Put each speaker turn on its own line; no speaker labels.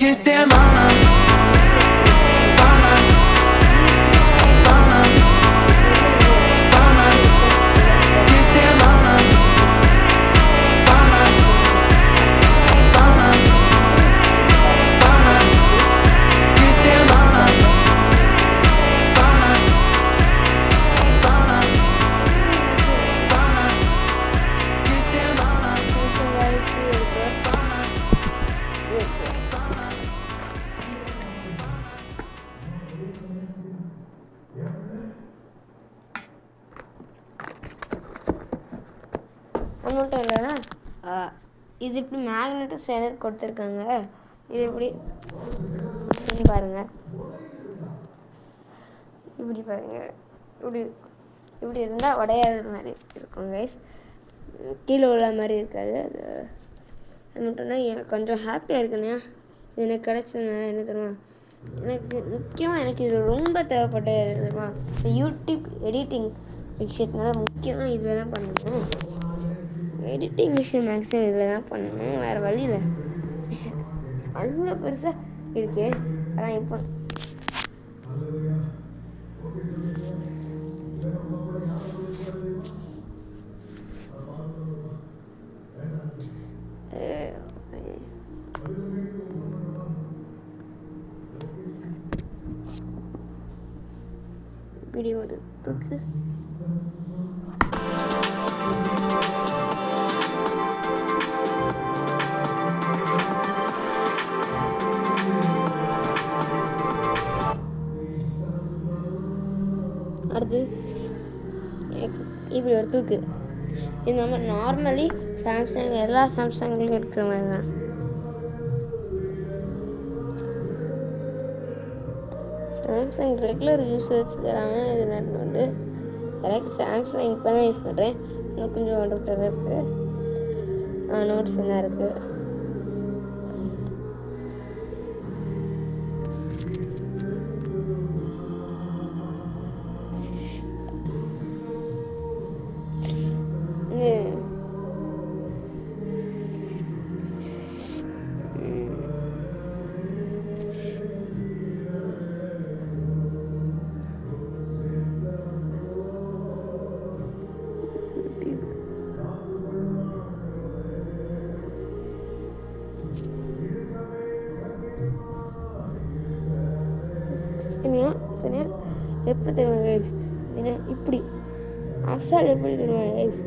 de semana.
அது மட்டும் இல்லைன்னா இது இப்படி மேக்னெட்டும் சேர்ந்து கொடுத்துருக்காங்க. இது எப்படி பாருங்கள், இப்படி பாருங்கள், இப்படி இருந்தால் உடையாத மாதிரி இருக்கும் கைஸ். கீழே உள்ள மாதிரி இருக்காது. அது மட்டும் இல்லை, எனக்கு கொஞ்சம் ஹாப்பியாக இருக்குண்ணா இது எனக்கு கிடச்சதுனால. என்ன தெரியுமா, எனக்கு முக்கியமாக எனக்கு இது ரொம்ப தேவைப்பட்டது தெரியுமா, இந்த யூடியூப் எடிட்டிங் விஷயத்தினால முக்கியமாக இதில் தான் பண்ணணும். எடிட்டிங் விஷயம் மேக்ஸிமம் இதில் தான் பண்ணணும், வேறு வழியில். அவ்வளோ பெருசாக இருக்கு. அதான் இப்போ வீடியோ தூக்கு அடுத்து இப்படி ஒரு தூக்கு. இது நம்ம நார்மலி சாம்சங் எல்லா சாம்சங்லேயும் இருக்கிற மாதிரி தான். சாம்சங் ரெகுலர் யூஸர்ஸ்க்கு எல்லாமே இது நடந்து. எனக்கு சாம்சங் இப்போ தான் யூஸ் பண்ணுறேன். இன்னும் கொஞ்சம் டவுட்டாக இருக்குது. நோட்ஸ் என்ன இருக்குது. எப்போ தெரியுமா கைஸ், இப்படி அசால் எப்படி தெரியுமா கைஸ்,